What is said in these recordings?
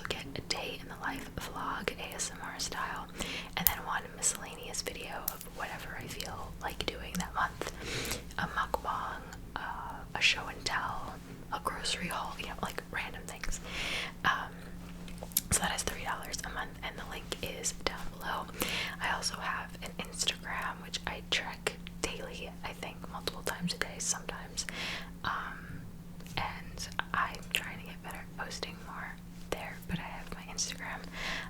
get a day in the life vlog, ASMR style, and then one miscellaneous video of whatever I feel like doing that month. A mukbang, a show and tell, a grocery haul, you know, like random things. So that is $3 a month, and the link is down below. I also have an Instagram, which I check daily, I think multiple times a day sometimes, and I'm trying to get better at posting more there, but I have my Instagram.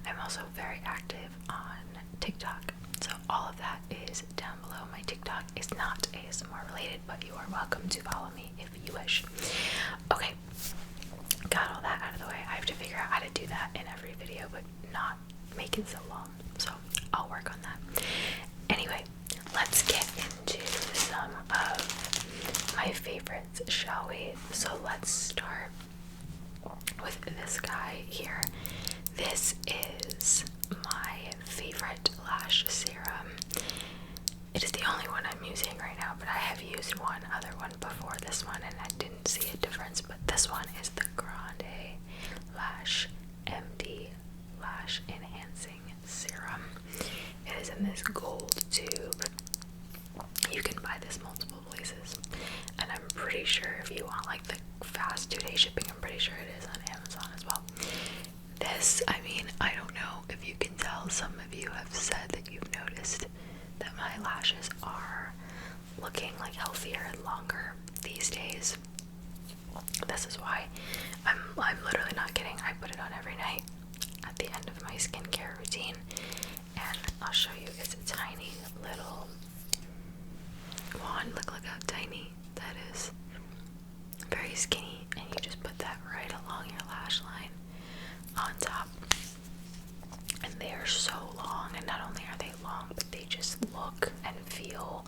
I'm also very active on TikTok, so all of that is down below. My TikTok is not ASMR related, but you are welcome to follow me if you wish. Okay, got all that out of the way. I have to figure out how to do that in every video, but not make it so long, so I'll work on that. Anyway, let's get into some of my favorites, shall we? So let's start with this guy here. This is my favorite lash serum. It is the only one I'm using right now, but I have used one other one before this one and I didn't see a difference, but this one is the 𝓢𝓸𝓬𝓲 Lash Enhancing Serum. It is in this gold tube. You can buy this multiple places, and I'm pretty sure if you want like the fast 2-day shipping, I'm pretty sure it is on Amazon as well. This, I mean, I don't know if you can tell, some of you have said that you've noticed that my lashes are looking like healthier and longer these days. This is why. I'm literally not kidding. I put it on every night at the end of my skincare routine, and I'll show you. It's a tiny little wand. Look how tiny that is. Very skinny, and you just put that right along your lash line on top, and they are so long. And not only are they long, but they just look and feel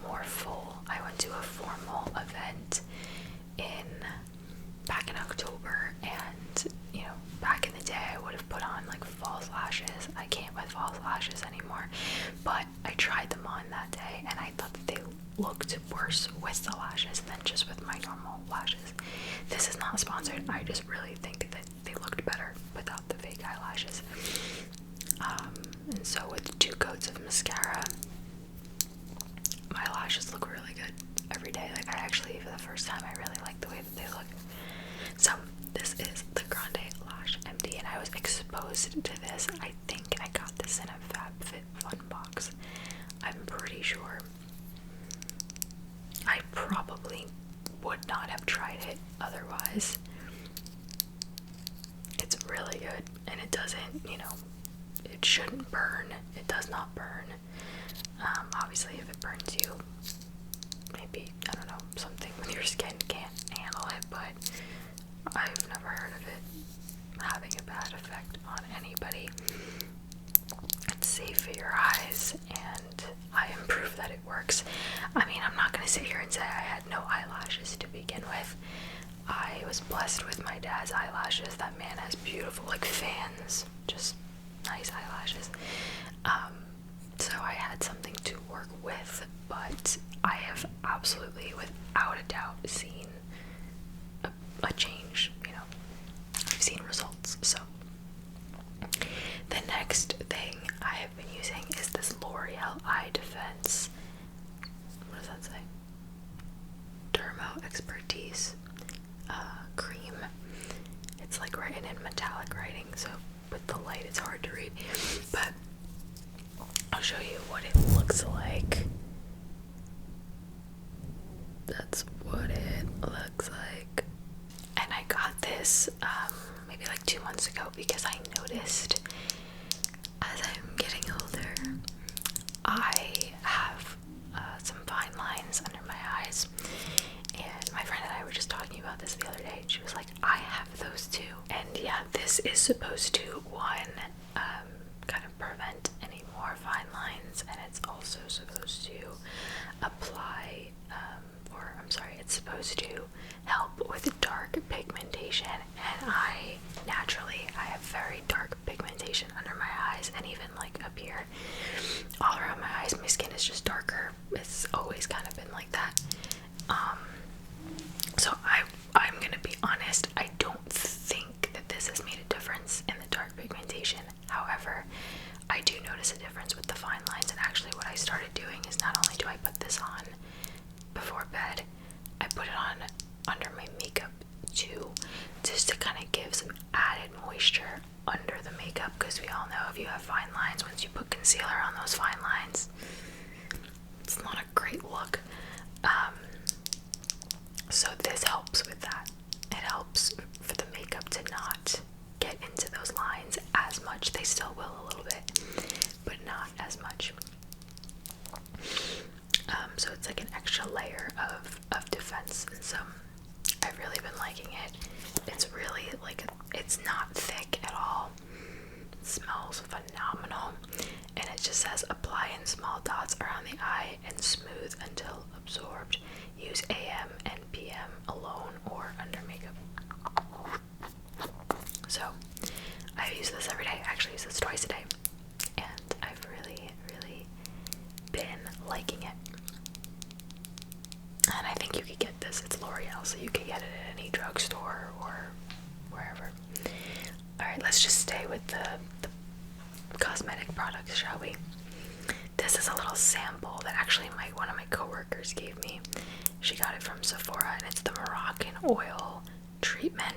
more full. I went to a formal event back in October, and you know, back in the day I would have put on like false lashes. I can't with false lashes anymore, but I tried them on that day and I thought that they looked worse with the lashes than just with my normal lashes. This is not sponsored. I just really think that they looked better without the fake eyelashes. And so with 2 coats of mascara, my lashes look really good every day. Like, I actually, for the first time, I really like the way that they look. So this is the 𝓢𝓸𝓬𝓲, and I was exposed to this. I think I got this in a FabFitFun box. I'm pretty sure. I probably would not have tried it otherwise. It's really good, and it doesn't, you know, it shouldn't burn. It does not burn. Obviously, if it burns you, maybe, I don't know, something with your skin can't handle it, but I've never heard of it having a bad effect on anybody. It's safe for your eyes, and I am proof that it works. I mean, I'm not going to sit here and say I had no eyelashes to begin with. I was blessed with my dad's eyelashes. That man has beautiful, like, fans, just nice eyelashes. So I had something to work with, but I have absolutely, without a doubt, seen a change. You know, I've seen results. So the next thing I have been using is this L'Oreal Eye Defense. What does that say? 𝓢𝓸𝓬𝓲 cream. It's like written in metallic writing, so with the light it's hard to read, but I'll show you what it looks like. That's what it looks like. And I got this maybe like 2 months ago because I noticed as I'm getting older, I have some fine lines under my eyes. And my friend and I were just talking about this the other day. She was like, I have those too. And yeah, this is supposed to, one, kind of prevent any more fine lines, and it's also supposed to apply, it's supposed to help with dark pigmentation. And I have very dark pigmentation under my eyes, and even like up here, all around my eyes, my skin is just darker. It's always kind of been like that. So I'm gonna be honest, I don't think that this has made a difference this on before bed. I put it on under my makeup too, just to kind of give some added moisture under the makeup, because we all know if you have fine lines, once you put concealer on those fine lines, it's not a great look. So this helps with that. It helps for the makeup to not get into those lines as much. They still will a little bit, but not as much. So it's like an extra layer of defense, and so I've really been liking it. It's really like, it's not thick at all. It smells phenomenal, and it just says apply in small dots around the eye and smooth until absorbed. Use AM and PM alone or under makeup. So I use this every day. I actually use this twice a day, and I've really been liking it. And I think you could get this, it's L'Oreal, so you could get it at any drugstore or wherever. Alright, let's just stay with the cosmetic products, shall we? This is a little sample that actually one of my coworkers gave me. She got it from Sephora, and it's the Moroccan oil treatment.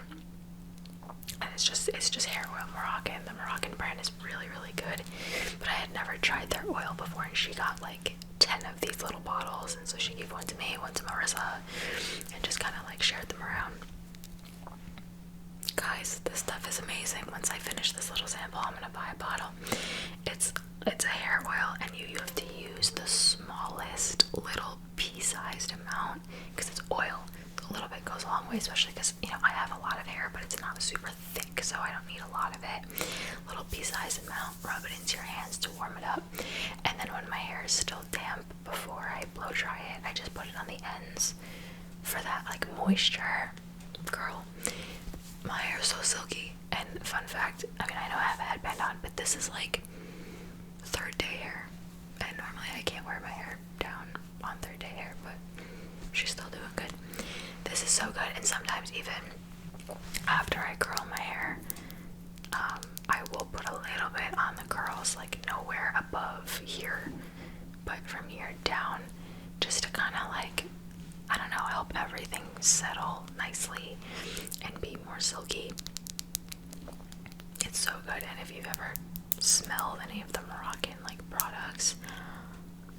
And it's just hair oil Moroccan. The Moroccan brand is really good, but I had never tried their oil before, and she got like 10 of these little bottles, and so she gave one to me, one to Marissa, and just kind of like shared them around. Guys, this stuff is amazing. Once I finish this little sample, I'm gonna buy a bottle. It's a hair oil, and you have to use the smallest little pea-sized amount, because it's oil. A little bit goes a long way, especially because, you know, I have a lot of hair, but it's not super thick, so I don't need a lot of it. Little pea-sized amount, rub it into your hands to warm it up, and then when my hair is still damp, before I blow dry it, I just put it on the ends for that like moisture. Girl, my hair is so silky. And fun fact, I mean, I know I have a headband on, but this is like 3rd day hair, and normally I can't wear my hair down on 3rd day hair, but she's still doing good. This is so good. And sometimes even after I curl my hair, I will put a little bit on the curls, like nowhere above here, but from here down, just to kind of like, I don't know, help everything settle nicely and be more silky. It's so good. And if you've ever smelled any of the Moroccan like products,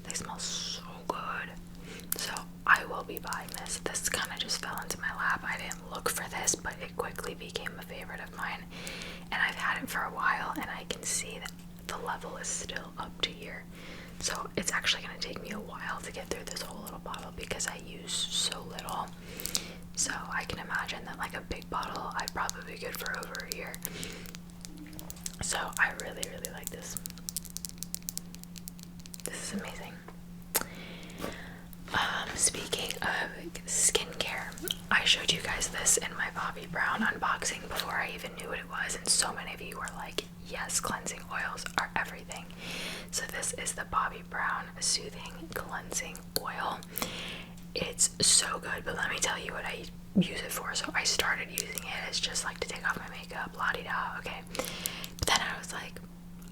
they smell so good. So I will be buying this. This kind of just fell into my lap. I didn't look for this, but it quickly became a favorite of mine, and I've had it for a while, and I can see that the level is still up to here. So it's actually going to take me a while to get through this whole little bottle because I use so little. So I can imagine that like a big bottle, I'd probably be good for over a year. So I really like this. This is amazing. Speaking of skincare, I showed you guys this in my Bobbi Brown unboxing before I even knew what it was, and so many of you were like, yes, cleansing oils are everything. So this is the Bobbi Brown Soothing Cleansing Oil. It's so good, but let me tell you what I use it for. So I started using it as just like to take off my makeup, la-di-da, okay. But then I was like,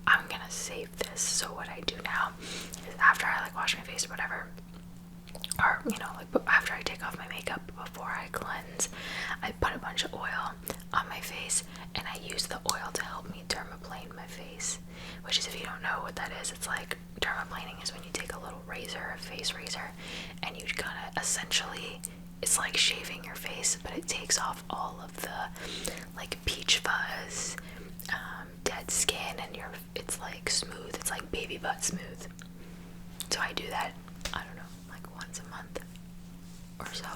I'm gonna save this. So what I do now is after I like wash my face or whatever, or you know, like after I take off my makeup, before I cleanse, I put a bunch of oil on my face, and I use the oil to help me dermaplane my face, which is, if you don't know what that is, it's like dermaplaning is when you take a little razor, a face razor, and you kind of essentially, it's like shaving your face, but it takes off all of the like peach fuzz, dead skin, and it's like smooth. It's like baby butt smooth. So I do that, I don't know, like once a month or so.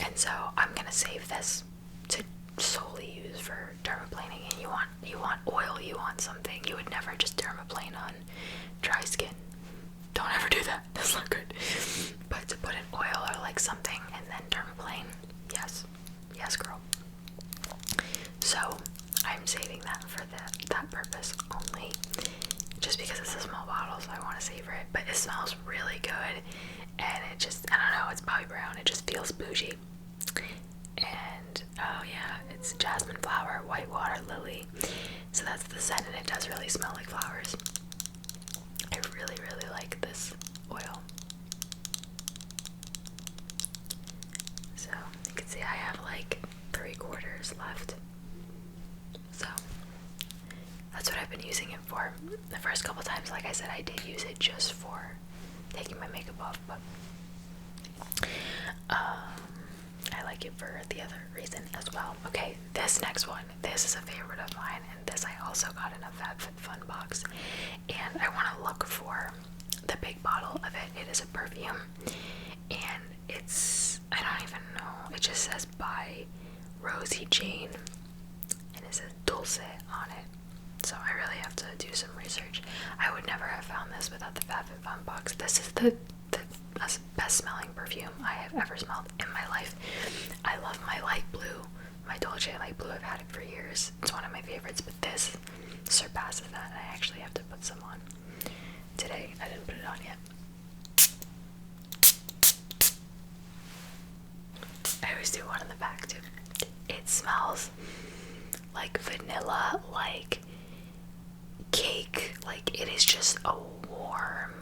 And so I'm gonna save this to solely use for dermaplaning. And you want oil, you want something. You would never just dermaplane on dry skin. Don't ever do that. That's not good. But to put in oil or like something and then dermaplane, yes, girl. So I'm saving that for that purpose only, just because it's a small bottle, so I want to savor it. But it smells really good, and it just, I don't know, it's Bobbi Brown, it just feels bougie. And oh yeah, it's jasmine flower, white water lily. So that's the scent, and it does really smell like flowers. I really like this oil. years left. So that's what I've been using it for. The first couple times, like I said, I did use it just for taking my makeup off, but I like it for the other reason as well. Okay, this next one, this is a favorite of mine, and this I also got in a FabFitFun box, and I want to look for the big bottle of it. It is a perfume, and it's, I don't even know, it just says by Rosie Jane, and it says Dulce on it, so I really have to do some research. I would never have found this without the FabFitFun box. This is the best smelling perfume I have ever smelled in my life. I love my light blue, my Dolce light blue. I've had it for years. It's one of my favorites, but this surpasses that. I actually have to put some on today. I didn't put it on yet. I always do one in the back too. It smells like vanilla, like cake, like it is just a warm,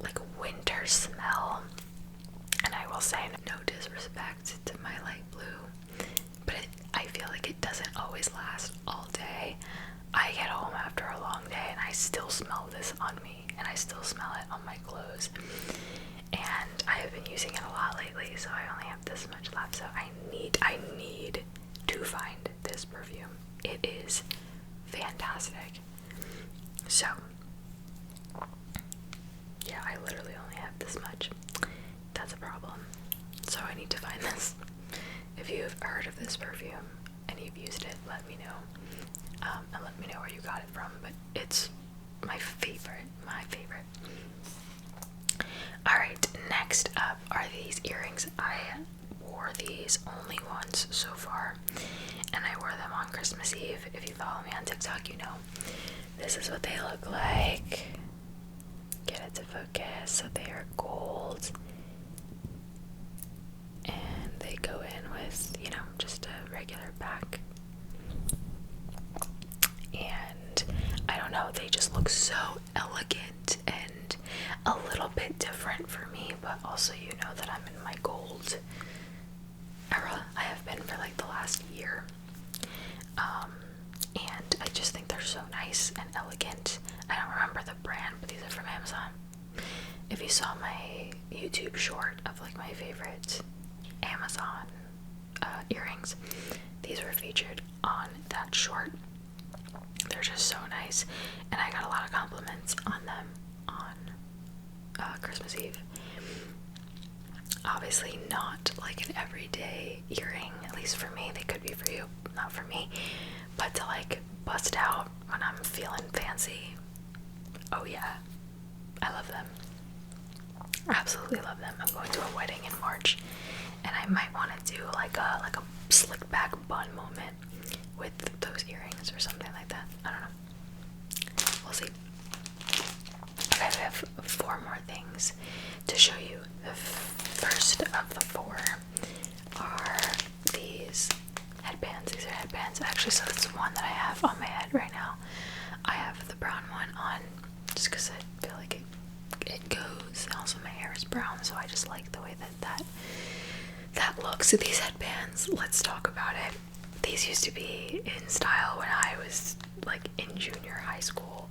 like winter smell. And I will say, no disrespect to my light blue, but I feel like it doesn't always last all day. I get home after a long day and I still smell this on me, and I still smell it on my clothes, and I have been using it a lot lately, so I only have this much left. So I need to find this perfume. It is fantastic. So yeah, I literally only have this much. That's a problem. So I need to find this. If you've heard of this perfume and you've used it, let me know. And let me know where you got it from. But it's my favorite. Alright, next up are these earrings. I wore these only once so far, and I wore them on Christmas Eve. If you follow me on TikTok, you know. This is what they look like. Get it to focus. So they are gold, and they go in with, you know, just a regular back. And I don't know, they just look so elegant and a little bit different for me, but also, you know, that I'm in my gold era. I have been for like the last year. And I just think they're so nice and elegant. I don't remember the brand, but these are from Amazon. If you saw my YouTube short of like my favorite Amazon earrings, these were featured on that short. They're just so nice, and I got a lot of compliments on them on Christmas Eve. Obviously not like an everyday earring, at least for me. They could be for you, not for me. But to like bust out when I'm feeling fancy, oh yeah, I love them. Absolutely love them. I'm going to a wedding in March, and I might want to do like a slick back bun moment with those earrings or something like that. I don't know. We'll see. Okay, we have 4 more things to show you. The first of the 4 are these headbands. These are headbands. Actually, so it's one that I have on my head right now. I have the brown one on just because I feel like it goes. And also my hair is brown, so I just like the way that looks. So these headbands, let's talk about it. These used to be in style when I was like in junior high school,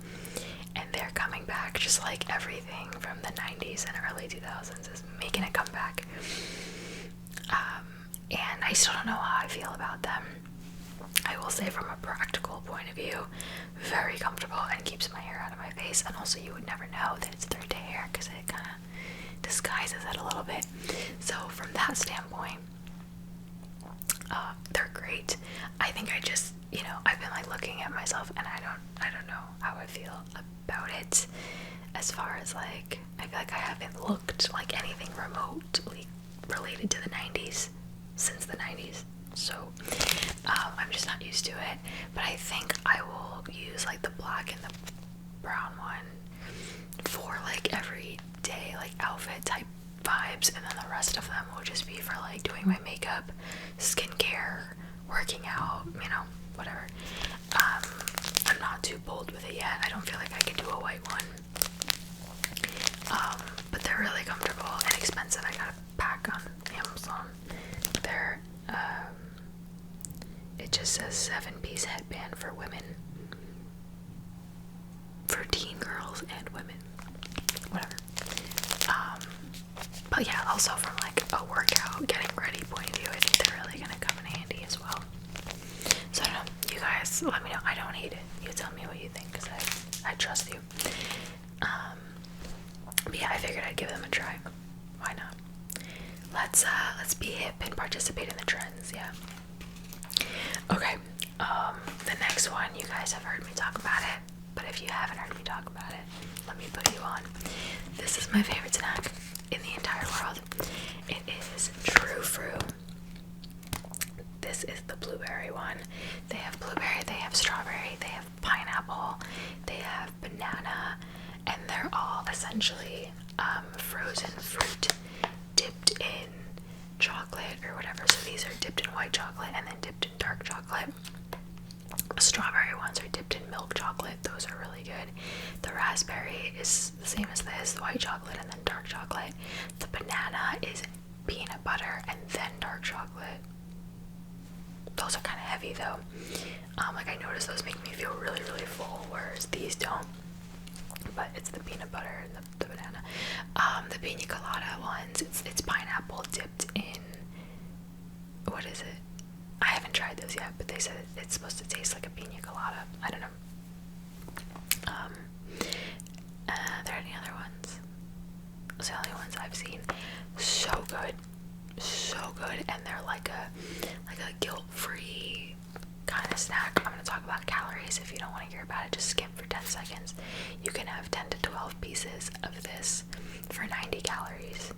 and they're coming back just like everything from the 90s and early 2000s is making a comeback. And I still don't know how I feel about them. I will say, from a practical point of view, very comfortable and keeps my hair out of my face, and also you would never know that it's 3-day hair because it kind of disguises it a little bit. So from that standpoint, they're great. I think I just, you know, I've been like looking at myself, and I don't know how I feel about it, as far as like, I feel like I haven't looked like anything remotely related to the 90s since the 90s, so I'm just not used to it. But I think I will use like the black and the brown one for like everyday like outfit type vibes, and then the rest of them will just be for like doing my makeup, skincare, working out, you know, whatever. I'm not too bold with it yet. I don't feel like I could do a white one. But they're really comfortable and expensive. I got a pack on Amazon. They're it just says 7-piece headband for women. For teen girls and women. Whatever. But yeah, also from like a workout, getting ready point of view, I think they're really gonna come in handy as well. So I don't know, you guys let me know. I don't hate it. You tell me what you think, because I trust you. But yeah, I figured I'd give them a try. Why not? Let's be hip and participate in the trends, yeah. Okay, the next one, you guys have heard me talk about it, but if you haven't heard me talk about it, let me put you on. This is my favorite snack in the entire world. It is 𝓢𝓸𝓬𝓲𝓪. This is the blueberry one. They have blueberry, they have strawberry, they have pineapple, they have banana, and they're all essentially frozen fruit dipped in chocolate or whatever. So these are dipped in white chocolate and then dipped in dark chocolate. Strawberry ones are dipped in milk chocolate. Those are really good. The raspberry is the same as this, white chocolate and then dark chocolate. The banana is peanut butter and then dark chocolate. Those are kind of heavy though. Like I noticed those make me feel really, really full, whereas these don't. But it's the peanut butter and the banana. The piña colada ones, it's pineapple dipped in, what is it? I haven't tried those yet, but they said it's supposed to taste like a piña colada. I don't know. Are there any other ones? Those are the only ones I've seen. So good. So good. And they're like a guilt-free kind of snack. I'm going to talk about calories. If you don't want to hear about it, just skip for 10 seconds. You can have 10 to 12 pieces of this for 90 calories.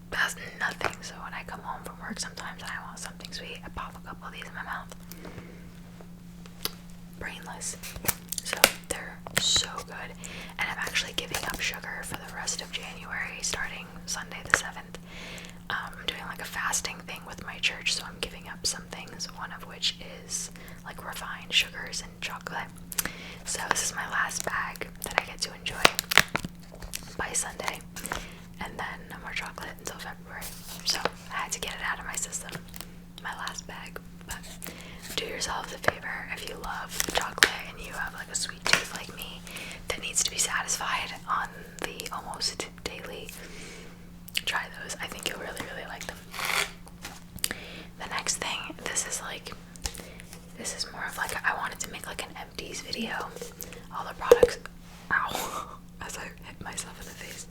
That's nothing. So when I come home from work sometimes and I want something sweet, I pop a couple of these in my mouth. Brainless. So they're so good. And I'm actually giving up sugar for the rest of January, starting Sunday the 7th. I'm doing like a fasting thing with my church, so I'm giving up some things, one of which is like refined sugars and chocolate. So this is my last bag that I get to enjoy by Sunday, and then no more chocolate until February. So I had to get it out of my system, my last bag. But do yourself the favor, if you love chocolate and you have like a sweet tooth like me that needs to be satisfied on the almost daily, try those. I think you'll really, really like them. The next thing, this is more of like, I wanted to make like an empties video. All the products, ow, as I hit myself in the face.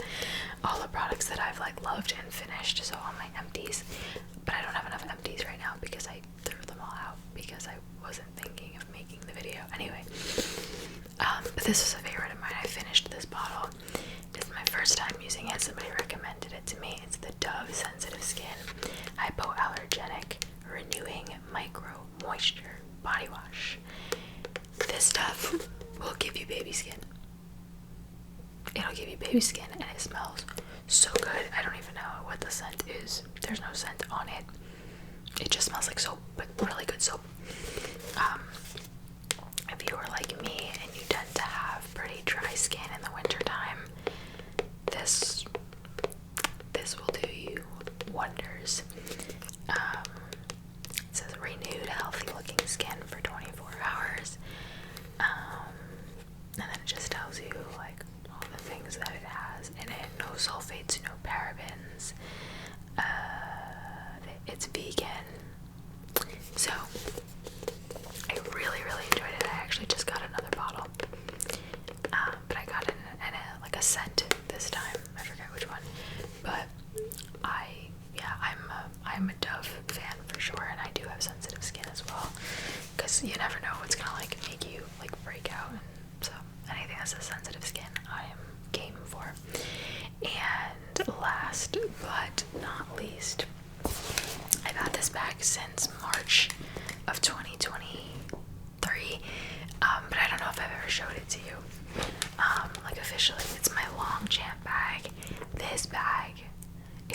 All the products that I've like loved and finished, so all my empties. But I don't have enough empties right now because I threw them all out because I wasn't thinking of making the video. Anyway, but this was a favorite of mine. I finished this bottle. This is my first time using it. Somebody recommended it to me. It's the Dove Sensitive Skin Hypoallergenic Renewing Micro Moisture Body Wash. This stuff will give you baby skin. It'll give you baby skin and it smells so good. I don't even know what the scent is. There's no scent on it. It just smells like soap, but really good soap. If you are like me and you tend to have pretty dry skin in the winter time, this will do you wonders. It says renewed, healthy looking skin for 24 hours. And then it just tells you like all the things that it has in it. No sulfates, no parabens. It's vegan. So I really, really enjoyed it. I actually just got another bottle. But I got it in like a scent this time. I forget which one. But I'm a Dove fan for sure, and I do have sensitive skin as well. Because you never know what's gonna like make you like break out. And so anything that's a sensitive skin, I am game for. And last but not least, I've had this bag since March of 2023, but I don't know if I've ever showed it to you, like officially. It's my long champ bag. This bag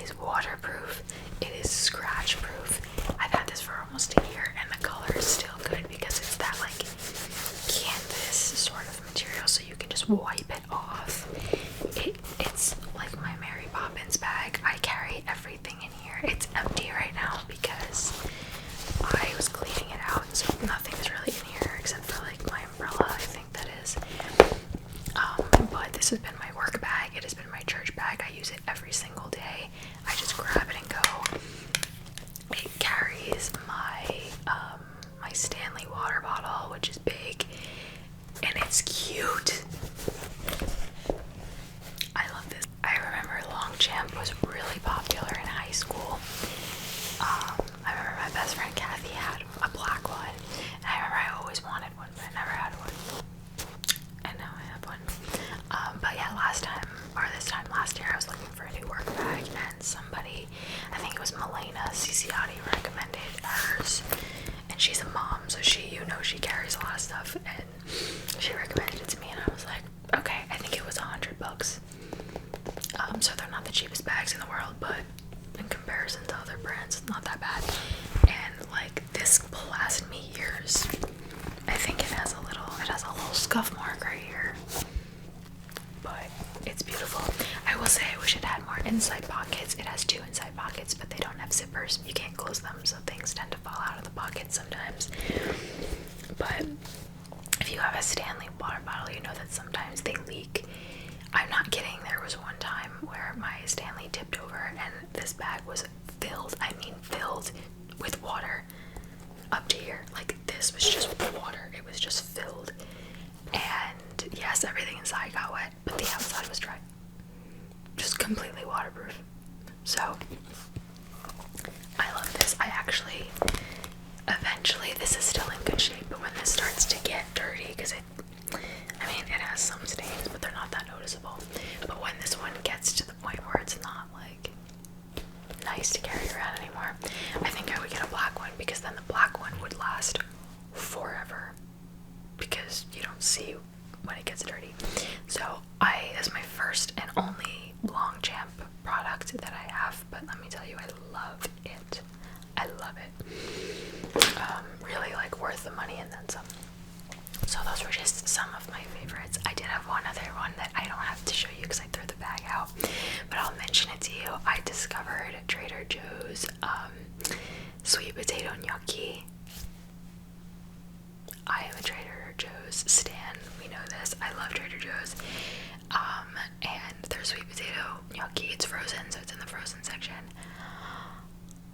is waterproof, it is scratch proof. I've had this for almost a year and the color is still good because it's that like canvas sort of material, so you can just wipe it off. It's like my Mary Poppins bag. I carry everything in here. It's empty right now because I was cleaning it out stuff, and she recommended it to me, and I was like, okay. I think it was $100. So they're not the cheapest bags in the world, but in comparison to other brands, it's not that bad. And like, this will last me years. I think it has a little scuff mark right here, but it's beautiful. I will say I wish it had more inside pockets. It has 2 inside pockets, but they don't have zippers. You can't close them, so things tend to fall out of the pockets sometimes. But if you have a Stanley water bottle, you know that sometimes they leak. I'm not kidding. There was one time where my Stanley tipped over and this bag was filled, filled with water up to here. Like, this was just water. It was just filled. And yes, everything inside got wet, but the outside was dry. Just completely waterproof. So, I love this. Eventually, this is still in good shape, but when this starts to get dirty, because it has some stains, but they're not that noticeable. But when this one gets to the point where it's not, like, nice to carry around anymore, I think I would get a black one, because then the black one would last forever, because you don't see when it gets dirty. So, this is my first and only Longchamp product that I have, but let me tell you, I love it. I love it. Really, like, worth the money and then some. So those were just some of my favorites. I did have one other one that I don't have to show you because I threw the bag out, but I'll mention it to you. I discovered Trader Joe's sweet potato gnocchi. I am a Trader Joe's stan. We know this. I love Trader Joe's. And their sweet potato gnocchi, it's frozen, so it's in the frozen section.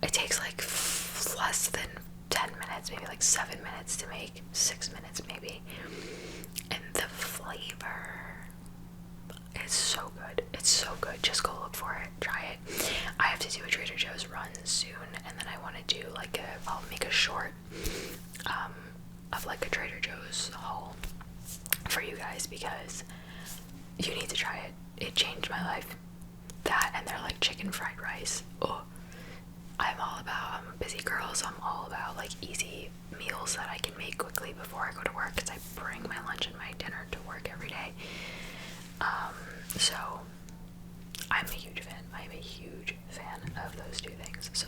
It takes like less than 10 minutes, maybe like 7 minutes to make, 6 minutes maybe. And the flavor is so good. It's so good. Just go look for it. Try it. I have to do a Trader Joe's run soon, and then I want to do like I'll make a short of like a Trader Joe's haul for you guys, because you need to try it. It changed my life. That and their like chicken fried rice. Oh, I'm a busy girl, so I'm all about like easy meals that I can make quickly before I go to work, because I bring my lunch and my dinner to work every day. So I'm a huge fan. I'm a huge fan of those two things. So